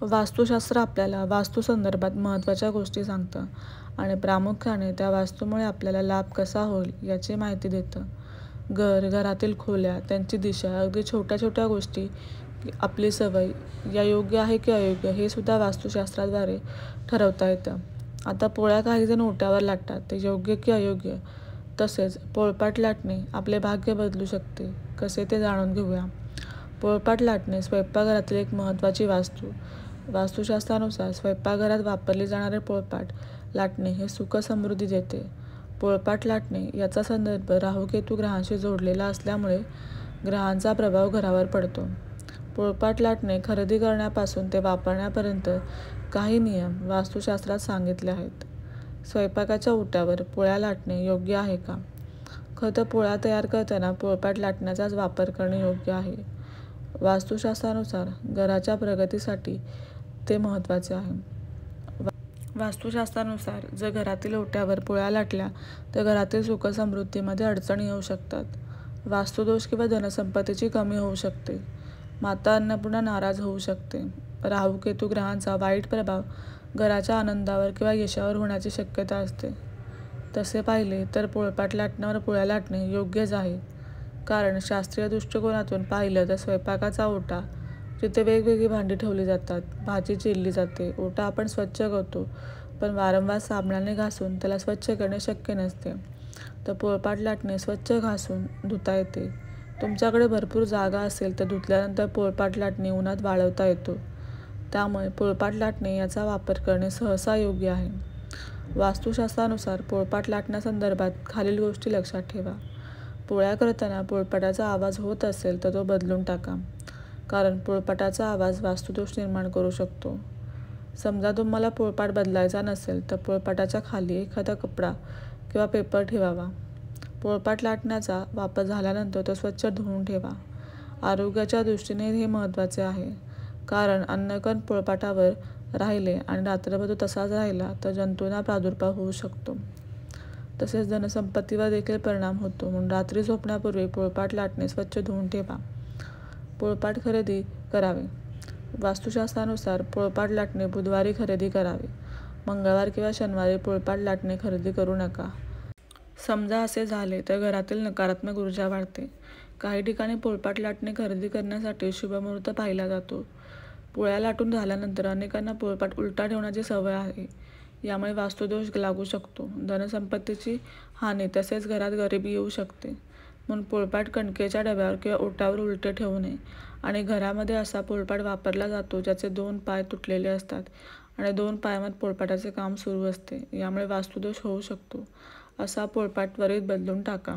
वास्तुशास्त्र आपल्याला वास्तूसंदर्भात महत्त्वाच्या गोष्टी सांगतं आणि प्रामुख्याने त्या वास्तूमुळे आपल्याला लाभ कसा होईल याची माहिती देतं. घरातील खोल्या, त्यांची दिशा, अगदी छोट्या छोट्या गोष्टी, आपली सवय या योग्य आहे की अयोग्य हे सुद्धा वास्तुशास्त्राद्वारे ठरवता येतं. आता पोळ्या काहीजण ओट्यावर लाटतात, ते योग्य की अयोग्य. तसेच पोळपाट लाटणे आपले भाग्य बदलू शकते, कसे ते जाणून घेऊया. पोळपाट लाटणे स्वयंपाकघरातील एक महत्त्वाची वास्तुशास्त्रानुसार स्वयंपाकघरात वापरले जाणारे पोळपाट लाटणे हे सुख समृद्धी देते. पोळपाट लाटणे याचा संदर्भ राहू-केतू ग्रहांशी जोडलेला असल्यामुळे ग्रहांचा प्रभाव घरावर पडतो. पोळपाट लाटणे खरेदी करण्यापासून ते वापरण्यापर्यंत काही नियम वास्तुशास्त्रात सांगितले आहेत. स्वयंपाकाच्या ओट्यावर पोळ्या लाटणे योग्य आहे का? खरं तर पोळ्या तयार करताना पोळपाट लाटण्याचाच वापर करणे योग्य आहे. वास्तुशास्त्रानुसार घराच्या प्रगतीसाठी ते महत्त्वाचे आहे. वास्तुशास्त्रानुसार जर घरातील ओट्यावर पोळ्या लाटल्या तर घरातील सुख-समृद्धीमध्ये अडचणी येऊ शकतात. वास्तुदोष किंवा धनसंपत्तीची कमी होऊ शकते. माता अन्नपूर्णा नाराज होऊ शकते. राहू-केतू ग्रहांचा वाईट प्रभाव घराच्या आनंदावर किंवा यशावर होण्याची शक्यता असते. तसे पाहिले तर पोळपाट लाटण्यावर पोळ्या लाटणे योग्यच आहे. कारण शास्त्रीय दृष्टिकोनातून पाहिलं तर स्वयंपाकाचा ओटा, जिथे वेगवेगळी भांडी ठेवली जातात, भाजी चिरली जाते, ओटा आपण स्वच्छ करतो, पण वारंवार साबणाने घासून त्याला स्वच्छ करणे शक्य नसते. तर पोळपाट लाटणे स्वच्छ घासून धुता येते. तुमच्याकडे भरपूर जागा असेल तर धुतल्यानंतर पोळपाट लाटणे उन्हात वाळवता येतो. त्यामुळे पोळपाट लाटणे याचा वापर करणे सहसा योग्य आहे. वास्तुशास्त्रानुसार पोळपाट लाटण्यासंदर्भात खालील गोष्टी लक्षात ठेवा. पोळ्या करताना पोळपाटाचा आवाज होत असेल तर तो बदलून टाका, कारण पोळपाटाचा आवाज वास्तुदोष निर्माण करू शकतो. समजा तुम्हाला पोळपाट बदलायचा नसेल तर पोळपाटाच्या खाली एखादा कपडा किंवा पेपर ठेवावा. पोळपाट लाटण्याचा वापर झाल्यानंतर तो स्वच्छ धुवून ठेवा. आरोग्याच्या दृष्टीने हे महत्त्वाचे आहे, कारण अन्नकण पोळपाटावर राहिले आणि रात्रभर तो तसाच राहिला तर जंतूंना प्रादुर्भाव होऊ शकतो. तसेच धनसंपत्तीवर देखील परिणाम होतो. म्हणून रात्री झोपण्यापूर्वी पोळपाट लाटणे स्वच्छ धुवून ठेवा. पोळपाट खरेदी करावे. वास्तुशास्त्रानुसार पोळपाट लाटणे बुधवारी खरेदी करावे. मंगळवार किंवा शनिवारी पोळपाट लाटणे खरेदी करू नका. समजा असे झाले तर घरातील नकारात्मक ऊर्जा वाढते. काही ठिकाणी पोळपाट लाटणे खरेदी करण्यासाठी शुभमुहूर्त पाहिला जातो. पोळ्या लाटून झाल्यानंतर अनेकांना पोळपाट उलटा ठेवण्याची सवय आहे. यामुळे वास्तुदोष लागू शकतो, धनसंपत्तीची हानी तसेच घरात गरिबी येऊ शकते. म्हणून पोळपाट कणकेच्या डब्यावर किंवा ओट्यावर उलटे ठेवू नये. आणि घरामध्ये असा पोळपाट वापरला जातो ज्याचे 2 पाय तुटलेले असतात आणि 2 पायांमध्ये पोळपाटाचे काम सुरू असते. यामुळे वास्तुदोष होऊ शकतो. असा पोळपाट त्वरित बदलून टाका.